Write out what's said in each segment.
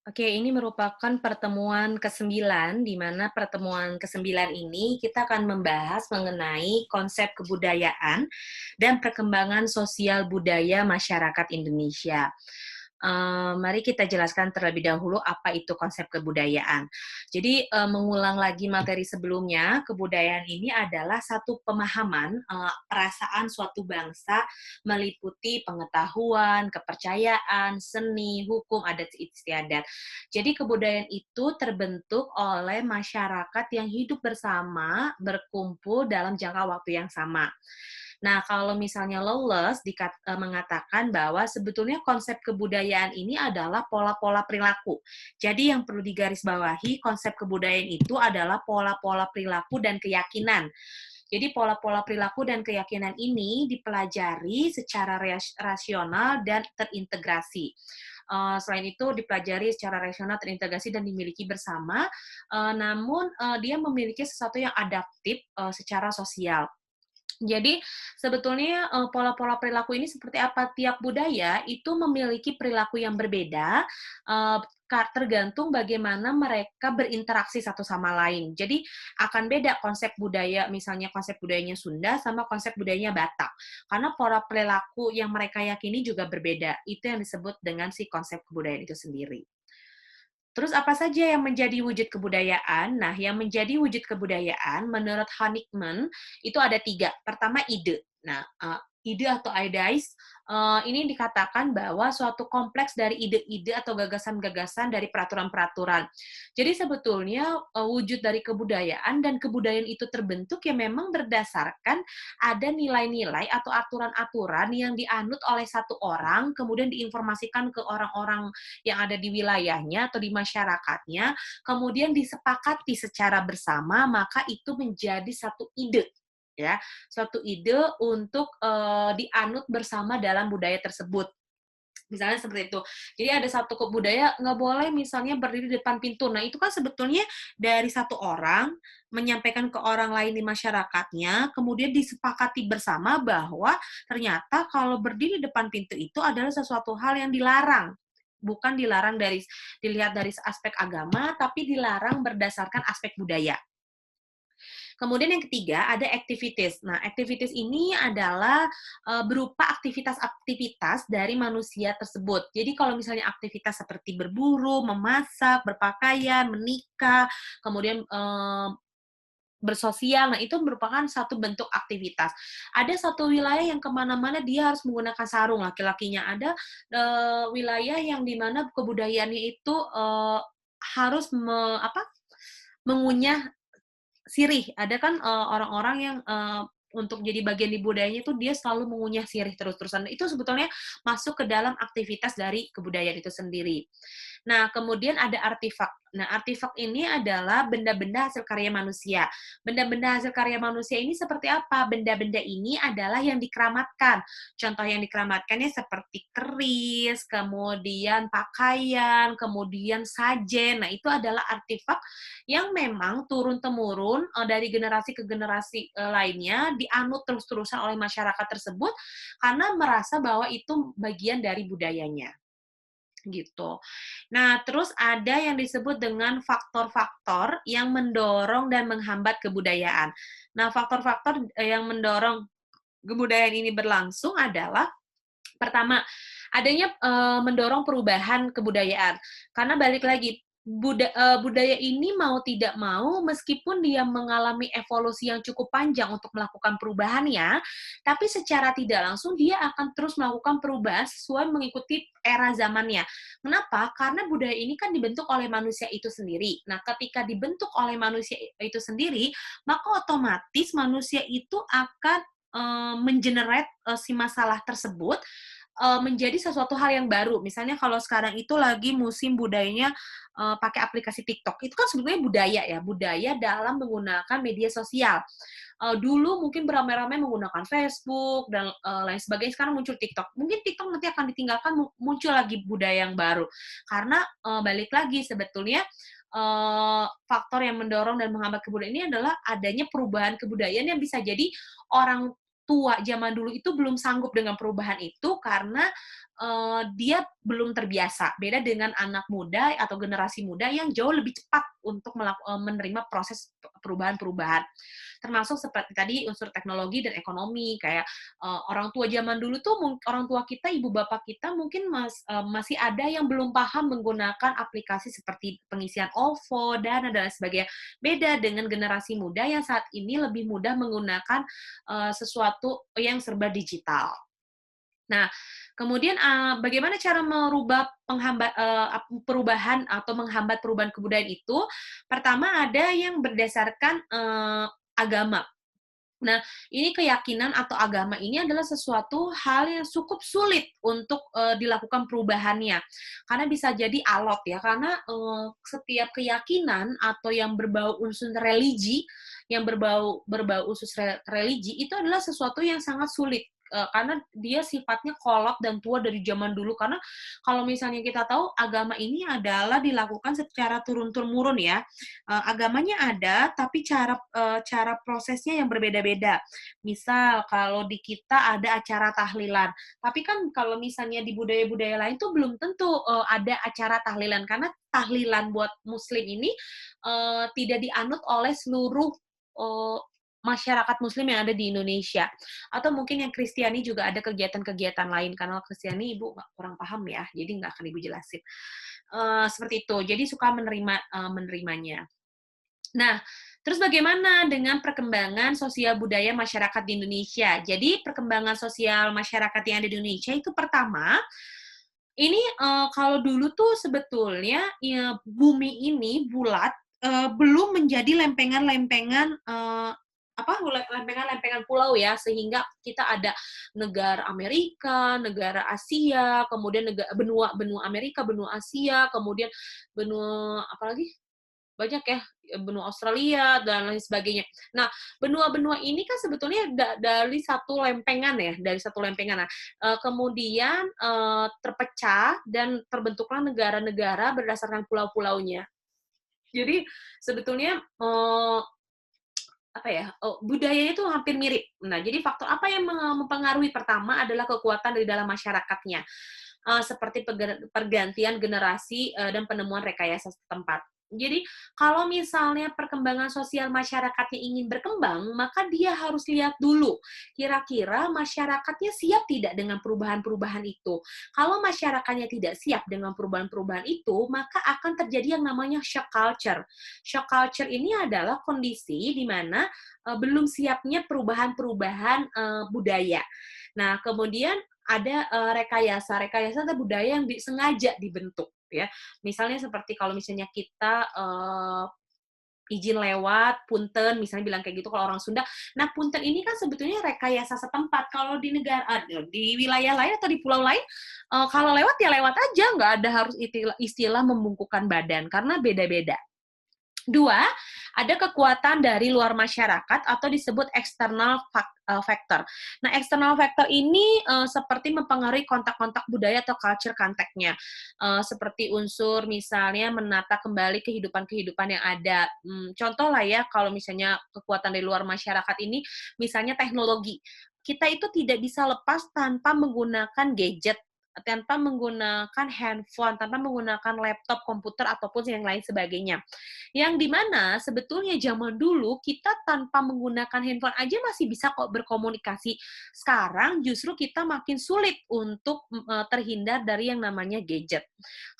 Oke, ini merupakan pertemuan ke-9, di mana pertemuan ke-9 ini kita akan membahas mengenai konsep kebudayaan dan perkembangan sosial budaya masyarakat Indonesia. Mari kita jelaskan terlebih dahulu apa itu konsep kebudayaan. Jadi, mengulang lagi materi sebelumnya, kebudayaan ini adalah satu pemahaman, perasaan suatu bangsa meliputi pengetahuan, kepercayaan, seni, hukum, adat istiadat. Jadi kebudayaan itu terbentuk oleh masyarakat yang hidup bersama, berkumpul dalam jangka waktu yang sama. Nah, kalau misalnya Lawless mengatakan bahwa sebetulnya konsep kebudayaan ini adalah pola-pola perilaku. Jadi yang perlu digarisbawahi, konsep kebudayaan itu adalah pola-pola perilaku dan keyakinan. Jadi pola-pola perilaku dan keyakinan ini dipelajari secara rasional dan terintegrasi. Selain itu dipelajari secara rasional, terintegrasi, dan dimiliki bersama, namun dia memiliki sesuatu yang adaptif secara sosial. Jadi sebetulnya, pola-pola perilaku ini seperti apa, tiap budaya itu memiliki perilaku yang berbeda, tergantung bagaimana mereka berinteraksi satu sama lain. Jadi akan beda konsep budaya, misalnya konsep budayanya Sunda sama konsep budayanya Batak. Karena pola perilaku yang mereka yakini juga berbeda. Itu yang disebut dengan si konsep kebudayaan itu sendiri. Terus apa saja yang menjadi wujud kebudayaan? Nah, yang menjadi wujud kebudayaan menurut Hahnemann itu ada 3. Pertama, ide. Nah, ide atau ideas, ini dikatakan bahwa suatu kompleks dari ide-ide atau gagasan-gagasan dari peraturan-peraturan. Jadi sebetulnya, wujud dari kebudayaan dan kebudayaan itu terbentuk ya memang berdasarkan ada nilai-nilai atau aturan-aturan yang dianut oleh satu orang, kemudian diinformasikan ke orang-orang yang ada di wilayahnya atau di masyarakatnya, kemudian disepakati secara bersama, maka itu menjadi satu ide, ya, suatu ide untuk dianut bersama dalam budaya tersebut. Misalnya seperti itu. Jadi ada satu budaya nggak boleh misalnya berdiri di depan pintu. Nah, itu kan sebetulnya dari satu orang menyampaikan ke orang lain di masyarakatnya, kemudian disepakati bersama bahwa ternyata kalau berdiri di depan pintu itu adalah sesuatu hal yang dilarang. Bukan dilarang dilihat dari aspek agama, tapi dilarang berdasarkan aspek budaya. Kemudian yang ketiga ada activities. Nah, activities ini adalah berupa aktivitas-aktivitas dari manusia tersebut. Jadi kalau misalnya aktivitas seperti berburu, memasak, berpakaian, menikah, kemudian bersosial, nah itu merupakan satu bentuk aktivitas. Ada satu wilayah yang kemana-mana dia harus menggunakan sarung, laki-lakinya. Ada wilayah yang dimana kebudayaannya itu harus mengunyah sirih. Ada kan, orang-orang yang, untuk jadi bagian di budayanya itu dia selalu mengunyah sirih terus-terusan. Itu sebetulnya masuk ke dalam aktivitas dari kebudayaan itu sendiri. Nah, kemudian ada artifak. Nah, artifak ini adalah benda-benda hasil karya manusia. Benda-benda hasil karya manusia ini seperti apa? Benda-benda ini adalah yang dikeramatkan. Contoh yang dikeramatkannya seperti keris, kemudian pakaian, kemudian sajen. Nah, itu adalah artifak yang memang turun-temurun, dari generasi ke generasi, lainnya dianut terus-terusan oleh masyarakat tersebut, karena merasa bahwa itu bagian dari budayanya, gitu. Nah, terus ada yang disebut dengan faktor-faktor yang mendorong dan menghambat kebudayaan. Nah, faktor-faktor, yang mendorong kebudayaan ini berlangsung adalah pertama, adanya, mendorong perubahan kebudayaan. Karena balik lagi, budaya ini mau tidak mau, meskipun dia mengalami evolusi yang cukup panjang untuk melakukan perubahannya, tapi secara tidak langsung dia akan terus melakukan perubahan sesuai mengikuti era zamannya. Kenapa? Karena budaya ini kan dibentuk oleh manusia itu sendiri. Nah, ketika dibentuk oleh manusia itu sendiri, maka otomatis manusia itu akan, si masalah tersebut menjadi sesuatu hal yang baru. Misalnya kalau sekarang itu lagi musim budayanya, pakai aplikasi TikTok, itu kan sebenarnya budaya ya, budaya dalam menggunakan media sosial. Dulu mungkin beramai-ramai menggunakan Facebook dan, lain sebagainya, sekarang muncul TikTok. Mungkin TikTok nanti akan ditinggalkan, muncul lagi budaya yang baru. Karena, balik lagi sebetulnya, faktor yang mendorong dan menghambat kebudayaan ini adalah adanya perubahan kebudayaan yang bisa jadi orang tua zaman dulu itu belum sanggup dengan perubahan itu karena, dia belum terbiasa. Beda dengan anak muda atau generasi muda yang jauh lebih cepat untuk menerima proses perubahan-perubahan. Termasuk seperti tadi unsur teknologi dan ekonomi, kayak orang tua zaman dulu tuh, orang tua kita, ibu bapak kita mungkin masih ada yang belum paham menggunakan aplikasi seperti pengisian OVO, Dana, dan sebagainya. Beda dengan generasi muda yang saat ini lebih mudah menggunakan sesuatu yang serba digital. Nah, kemudian bagaimana cara merubah perubahan atau menghambat perubahan kebudayaan itu? Pertama, ada yang berdasarkan agama. Nah, ini keyakinan atau agama ini adalah sesuatu hal yang cukup sulit untuk dilakukan perubahannya. Karena bisa jadi alot ya, karena setiap keyakinan atau yang berbau unsur religi, yang berbau unsur religi itu adalah sesuatu yang sangat sulit. Karena dia sifatnya kolot dan tua dari zaman dulu. Karena kalau misalnya kita tahu agama ini adalah dilakukan secara turun-temurun ya. Agamanya ada, tapi cara prosesnya yang berbeda-beda. Misal kalau di kita ada acara tahlilan, tapi kan kalau misalnya di budaya-budaya lain tuh belum tentu ada acara tahlilan, karena tahlilan buat Muslim ini tidak dianut oleh seluruh masyarakat Muslim yang ada di Indonesia. Atau mungkin yang Kristiani juga ada kegiatan-kegiatan lain, karena Kristiani Ibu kurang paham ya, jadi nggak akan Ibu jelasin. Seperti itu, jadi suka menerimanya. Nah, terus bagaimana dengan perkembangan sosial budaya masyarakat di Indonesia? Jadi, perkembangan sosial masyarakat yang ada di Indonesia itu pertama, ini kalau dulu tuh sebetulnya ya, bumi ini bulat, belum menjadi lempengan-lempengan lempengan-lempengan pulau ya, sehingga kita ada negara Amerika, negara Asia, kemudian benua Amerika, benua Asia, kemudian benua apa lagi? Banyak ya, benua Australia dan lain sebagainya. Nah, benua-benua ini kan sebetulnya dari satu lempengan ya, dari satu lempengan. Nah, kemudian terpecah dan terbentuklah negara-negara berdasarkan pulau-pulaunya. Jadi sebetulnya budayanya itu hampir mirip. Nah, jadi faktor apa yang mempengaruhi? Pertama adalah kekuatan dari dalam masyarakatnya, seperti pergantian generasi dan penemuan rekayasa setempat. Jadi, kalau misalnya perkembangan sosial masyarakatnya ingin berkembang, maka dia harus lihat dulu, kira-kira masyarakatnya siap tidak dengan perubahan-perubahan itu. Kalau masyarakatnya tidak siap dengan perubahan-perubahan itu, maka akan terjadi yang namanya shock culture. Shock culture ini adalah kondisi di mana belum siapnya perubahan-perubahan budaya. Nah, kemudian ada rekayasa atau budaya yang sengaja dibentuk ya. Misalnya seperti kalau misalnya kita izin lewat, punten, misalnya bilang kayak gitu kalau orang Sunda. Nah, punten ini kan sebetulnya rekayasa setempat. Kalau di di wilayah lain atau di pulau lain, kalau lewat ya lewat aja, nggak ada harus istilah membungkukkan badan, karena beda-beda. Dua, ada kekuatan dari luar masyarakat atau disebut external factor. Nah, external factor ini seperti mempengaruhi kontak-kontak budaya atau culture contact-nya. Seperti unsur misalnya menata kembali kehidupan-kehidupan yang ada. Contoh lah ya, kalau misalnya kekuatan dari luar masyarakat ini, misalnya teknologi. Kita itu tidak bisa lepas tanpa menggunakan gadget, tanpa menggunakan handphone, tanpa menggunakan laptop, komputer, ataupun yang lain sebagainya. Yang dimana sebetulnya zaman dulu kita tanpa menggunakan handphone aja masih bisa kok berkomunikasi. Sekarang justru kita makin sulit untuk terhindar dari yang namanya gadget.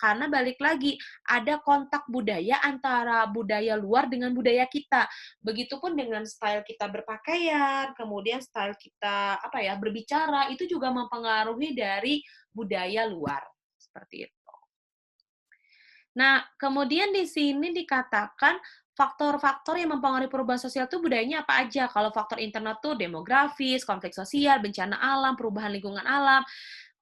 Karena balik lagi, ada kontak budaya antara budaya luar dengan budaya kita. Begitupun dengan style kita berpakaian, kemudian style kita berbicara, itu juga mempengaruhi dari budaya luar, seperti itu. Nah, kemudian di sini dikatakan faktor-faktor yang mempengaruhi perubahan sosial itu budayanya apa aja? Kalau faktor internal tuh demografis, konflik sosial, bencana alam, perubahan lingkungan alam.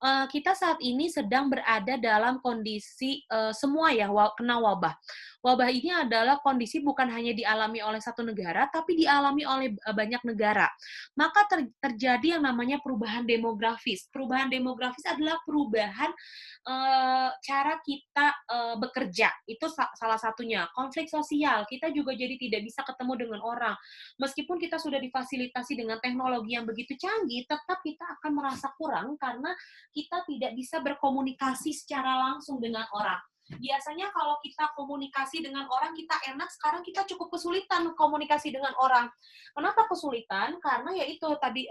Kita saat ini sedang berada dalam kondisi semua ya kena wabah. Wabah ini adalah kondisi bukan hanya dialami oleh satu negara, tapi dialami oleh banyak negara. Maka terjadi yang namanya perubahan demografis. Perubahan demografis adalah perubahan cara kita bekerja. Itu salah satunya. Konflik sosial, kita juga jadi tidak bisa ketemu dengan orang. Meskipun kita sudah difasilitasi dengan teknologi yang begitu canggih, tetap kita akan merasa kurang karena kita tidak bisa berkomunikasi secara langsung dengan orang. Biasanya kalau kita komunikasi dengan orang kita enak, sekarang kita cukup kesulitan komunikasi dengan orang. Kenapa kesulitan? Karena ya itu tadi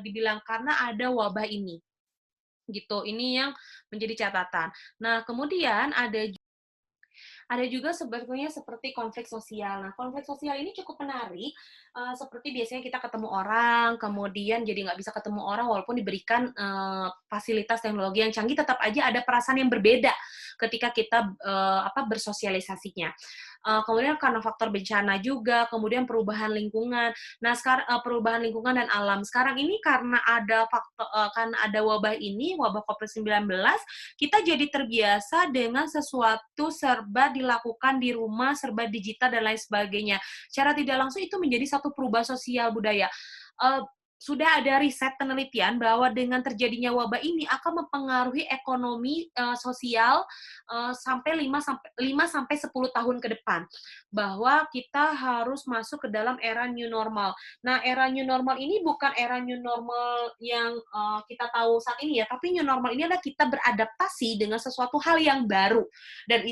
dibilang karena ada wabah ini. Gitu. Ini yang menjadi catatan. Nah, kemudian ada juga sebetulnya seperti konflik sosial. Nah, konflik sosial ini cukup menarik, seperti biasanya kita ketemu orang, kemudian jadi nggak bisa ketemu orang walaupun diberikan fasilitas teknologi yang canggih, tetap aja ada perasaan yang berbeda ketika kita bersosialisasinya. Kemudian karena faktor bencana juga, kemudian perubahan lingkungan. Nah, sekarang perubahan lingkungan dan alam. Sekarang ini karena ada karena ada wabah ini, wabah COVID-19, kita jadi terbiasa dengan sesuatu serba dilakukan di rumah, serba digital dan lain sebagainya. Secara tidak langsung itu menjadi satu perubahan sosial budaya. Sudah ada riset penelitian bahwa dengan terjadinya wabah ini akan mempengaruhi ekonomi sosial sampai 5 sampai 10 tahun ke depan. Bahwa kita harus masuk ke dalam era new normal. Nah, era new normal ini bukan era new normal yang kita tahu saat ini ya, tapi new normal ini adalah kita beradaptasi dengan sesuatu hal yang baru. Dan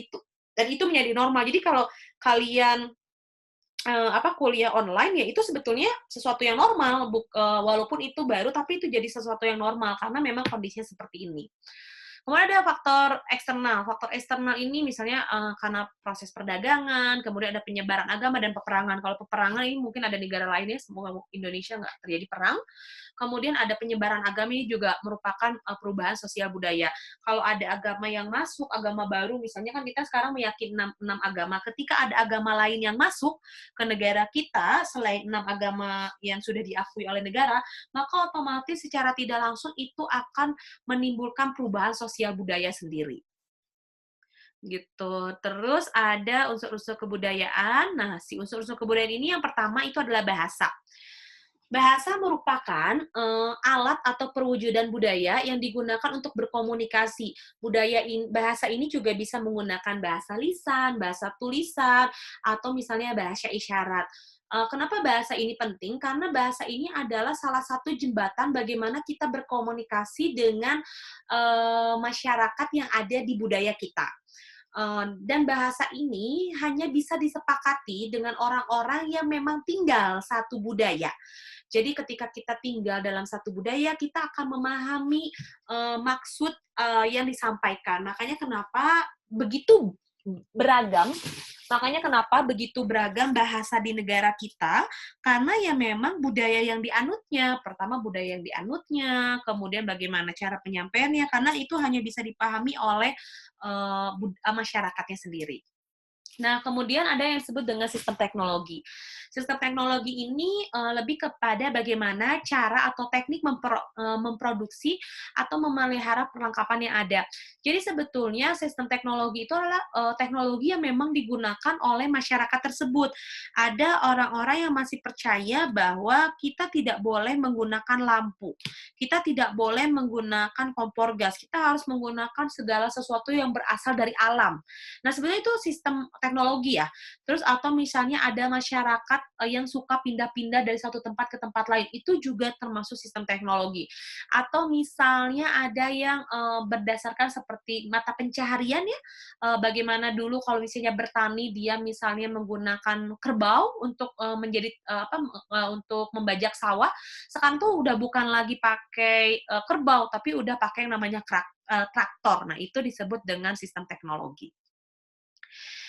itu menjadi normal. Jadi kalau kalian kuliah online ya itu sebetulnya sesuatu yang normal, walaupun itu baru tapi itu jadi sesuatu yang normal karena memang kondisinya seperti ini. Kemudian ada faktor eksternal. Faktor eksternal ini misalnya karena proses perdagangan, kemudian ada penyebaran agama dan peperangan. Kalau peperangan ini mungkin ada negara lainnya, semoga Indonesia nggak terjadi perang. Kemudian ada penyebaran agama ini juga merupakan perubahan sosial budaya. Kalau ada agama yang masuk, agama baru, misalnya kan kita sekarang meyakini 6 agama. Ketika ada agama lain yang masuk ke negara kita, selain 6 agama yang sudah diakui oleh negara, maka otomatis secara tidak langsung itu akan menimbulkan perubahan sosial budaya sendiri. Gitu. Terus ada unsur-unsur kebudayaan. Nah, si unsur-unsur kebudayaan ini yang pertama itu adalah bahasa. Bahasa merupakan alat atau perwujudan budaya yang digunakan untuk berkomunikasi. Bahasa ini juga bisa menggunakan bahasa lisan, bahasa tulisan, atau misalnya bahasa isyarat. Kenapa bahasa ini penting? Karena bahasa ini adalah salah satu jembatan bagaimana kita berkomunikasi dengan masyarakat yang ada di budaya kita. Dan bahasa ini hanya bisa disepakati dengan orang-orang yang memang tinggal satu budaya. Jadi ketika kita tinggal dalam satu budaya, kita akan memahami maksud yang disampaikan. Makanya kenapa begitu beragam, bahasa di negara kita, karena ya memang budaya yang dianutnya. Pertama budaya yang dianutnya, kemudian bagaimana cara penyampaiannya, karena itu hanya bisa dipahami oleh masyarakatnya sendiri. Nah, kemudian ada yang disebut dengan sistem teknologi. Sistem teknologi ini lebih kepada bagaimana cara atau teknik memproduksi atau memelihara perlengkapan yang ada. Jadi sebetulnya sistem teknologi itu adalah teknologi yang memang digunakan oleh masyarakat tersebut. Ada orang-orang yang masih percaya bahwa kita tidak boleh menggunakan lampu, kita tidak boleh menggunakan kompor gas, kita harus menggunakan segala sesuatu yang berasal dari alam. Nah, sebenarnya itu sistem teknologi ya. Terus atau misalnya ada masyarakat yang suka pindah-pindah dari satu tempat ke tempat lain, itu juga termasuk sistem teknologi. Atau misalnya ada yang berdasarkan seperti mata pencaharian ya, bagaimana dulu kalau misalnya bertani dia misalnya menggunakan kerbau untuk untuk membajak sawah, sekarang tuh udah bukan lagi pakai kerbau, tapi udah pakai yang namanya traktor. Nah, itu disebut dengan sistem teknologi.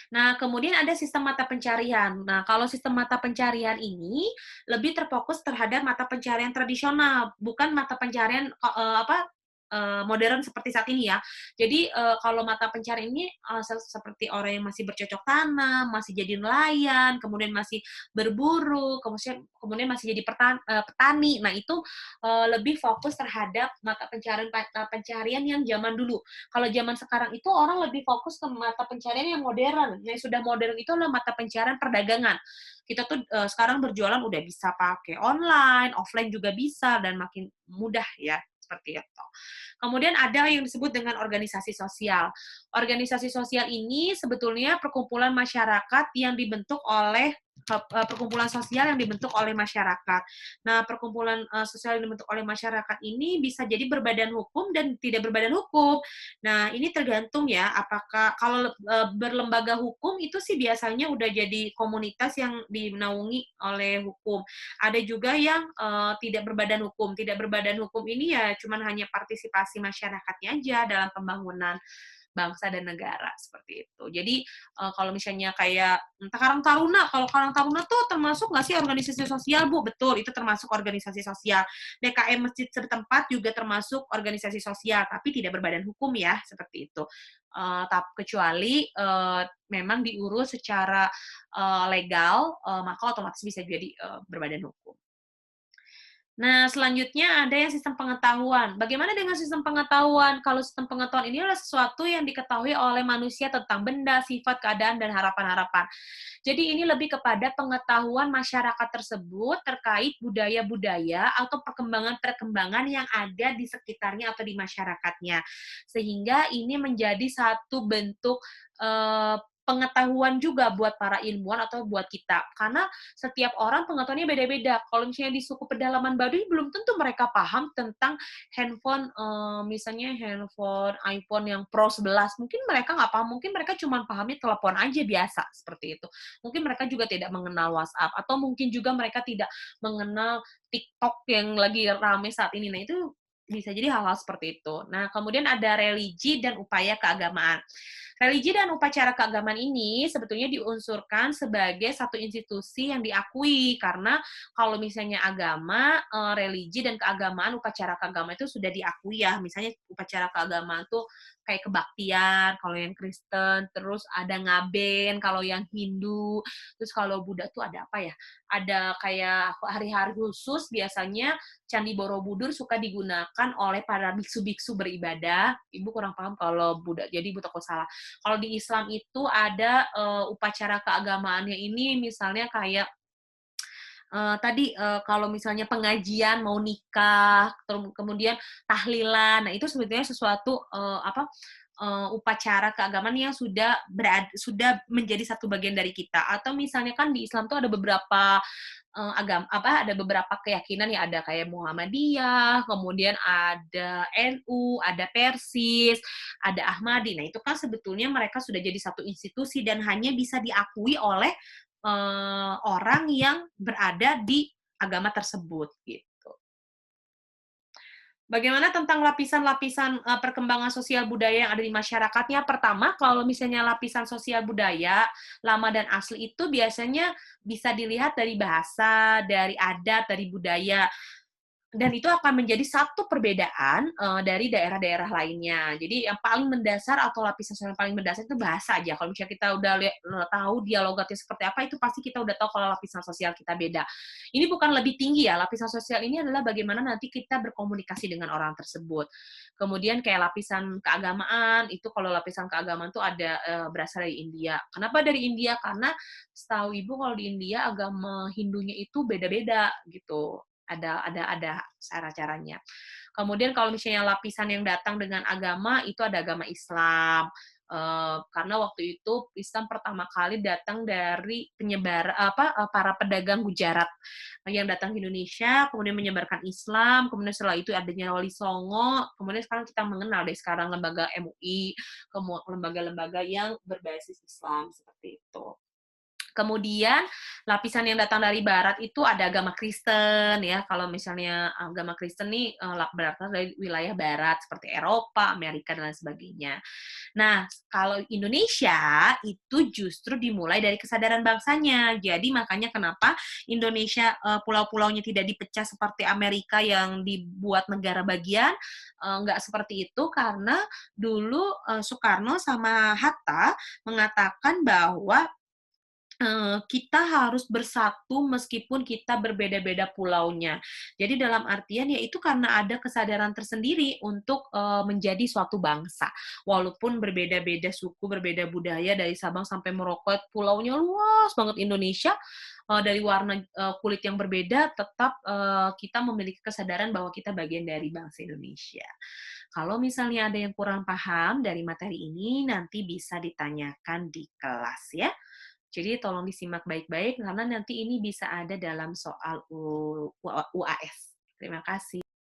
Nah, kemudian ada sistem mata pencarian. Nah, kalau sistem mata pencarian ini lebih terfokus terhadap mata pencarian tradisional, bukan mata pencarian modern seperti saat ini ya. Jadi kalau mata pencarian ini seperti orang yang masih bercocok tanam, masih jadi nelayan, kemudian masih berburu, kemudian masih jadi petani. Nah, itu lebih fokus terhadap mata pencarian yang zaman dulu. Kalau zaman sekarang itu orang lebih fokus ke mata pencarian yang modern. Yang sudah modern itu adalah mata pencarian perdagangan. Kita tuh sekarang berjualan udah bisa pakai online, offline juga bisa, dan makin mudah ya, seperti itu. Kemudian ada yang disebut dengan organisasi sosial. Organisasi sosial ini sebetulnya perkumpulan masyarakat yang dibentuk oleh perkumpulan sosial yang dibentuk oleh masyarakat. Nah, perkumpulan sosial yang dibentuk oleh masyarakat ini bisa jadi berbadan hukum dan tidak berbadan hukum. Nah, ini tergantung ya, apakah kalau berlembaga hukum itu sih biasanya udah jadi komunitas yang dinaungi oleh hukum. Ada juga yang tidak berbadan hukum. Tidak berbadan hukum ini ya cuman hanya partisipasi masyarakatnya aja dalam pembangunan bangsa dan negara seperti itu. Jadi kalau misalnya kayak Karang Taruna, kalau Karang Taruna tuh termasuk nggak sih organisasi sosial, Bu? Betul, itu termasuk organisasi sosial. DKM Masjid setempat juga termasuk organisasi sosial, tapi tidak berbadan hukum ya, seperti itu. Kecuali memang diurus secara legal, maka otomatis bisa jadi berbadan hukum. Nah, selanjutnya ada yang sistem pengetahuan. Bagaimana dengan sistem pengetahuan? Kalau sistem pengetahuan ini adalah sesuatu yang diketahui oleh manusia tentang benda, sifat, keadaan, dan harapan-harapan. Jadi ini lebih kepada pengetahuan masyarakat tersebut terkait budaya-budaya atau perkembangan-perkembangan yang ada di sekitarnya atau di masyarakatnya. Sehingga ini menjadi satu bentuk pengetahuan juga buat para ilmuwan atau buat kita. Karena setiap orang pengetahuannya beda-beda. Kalau misalnya di suku pedalaman Baduy, belum tentu mereka paham tentang handphone, misalnya handphone iPhone yang Pro 11. Mungkin mereka nggak paham, mungkin mereka cuma pahamnya telepon aja biasa, seperti itu. Mungkin mereka juga tidak mengenal WhatsApp, atau mungkin juga mereka tidak mengenal TikTok yang lagi rame saat ini. Nah, itu bisa jadi hal-hal seperti itu. Nah, kemudian ada religi dan upaya keagamaan. Religi dan upacara keagamaan ini sebetulnya diunsurkan sebagai satu institusi yang diakui, karena kalau misalnya agama, religi dan keagamaan, upacara keagamaan itu sudah diakui ya. Misalnya upacara keagamaan tuh kayak kebaktian, kalau yang Kristen, terus ada ngaben kalau yang Hindu, terus kalau Buddha tuh ada apa ya? Ada kayak hari-hari khusus, biasanya Candi Borobudur suka digunakan oleh para biksu-biksu beribadah. Ibu kurang paham kalau Buddha, jadi Ibu takut salah. Kalau di Islam itu ada upacara keagamaannya ini, misalnya kayak tadi kalau misalnya pengajian mau nikah, kemudian tahlilan, nah itu sebetulnya sesuatu upacara keagamaan yang sudah menjadi satu bagian dari kita. Atau misalnya kan di Islam tuh ada beberapa ada beberapa keyakinan ya, ada kayak Muhammadiyah, kemudian ada NU, ada Persis, ada Ahmadi. Nah, itu kan sebetulnya mereka sudah jadi satu institusi dan hanya bisa diakui oleh orang yang berada di agama tersebut gitu. Bagaimana tentang lapisan-lapisan perkembangan sosial budaya yang ada di masyarakatnya? Pertama, kalau misalnya lapisan sosial budaya lama dan asli itu biasanya bisa dilihat dari bahasa, dari adat, dari budaya. Dan itu akan menjadi satu perbedaan dari daerah-daerah lainnya. Jadi yang paling mendasar atau lapisan sosial yang paling mendasar itu bahasa aja. Kalau misalnya kita udah tahu dialogatnya seperti apa, itu pasti kita udah tahu kalau lapisan sosial kita beda. Ini bukan lebih tinggi ya, lapisan sosial ini adalah bagaimana nanti kita berkomunikasi dengan orang tersebut. Kemudian kayak lapisan keagamaan, itu kalau lapisan keagamaan itu ada berasal dari India. Kenapa dari India? Karena setahu Ibu kalau di India agama Hindunya itu beda-beda gitu, ada cara-caranya. Kemudian kalau misalnya lapisan yang datang dengan agama itu ada agama Islam. Karena waktu itu Islam pertama kali datang dari para pedagang Gujarat yang datang ke Indonesia, kemudian menyebarkan Islam, kemudian setelah itu adanya Wali Songo, kemudian sekarang kita mengenal deh sekarang lembaga MUI, lembaga-lembaga yang berbasis Islam seperti itu. Kemudian lapisan yang datang dari barat itu ada agama Kristen ya. Kalau misalnya agama Kristen nih berasal dari wilayah barat seperti Eropa, Amerika dan lain sebagainya. Nah, kalau Indonesia itu justru dimulai dari kesadaran bangsanya. Jadi makanya kenapa Indonesia pulau-pulaunya tidak dipecah seperti Amerika yang dibuat negara bagian, nggak seperti itu karena dulu Soekarno sama Hatta mengatakan bahwa kita harus bersatu meskipun kita berbeda-beda pulaunya. Jadi dalam artian ya itu karena ada kesadaran tersendiri untuk menjadi suatu bangsa. Walaupun berbeda-beda suku, berbeda budaya dari Sabang sampai Merauke, pulaunya luas banget Indonesia, dari warna kulit yang berbeda, tetap kita memiliki kesadaran bahwa kita bagian dari bangsa Indonesia. Kalau misalnya ada yang kurang paham dari materi ini, nanti bisa ditanyakan di kelas ya. Jadi tolong disimak baik-baik karena nanti ini bisa ada dalam soal UAS. Terima kasih.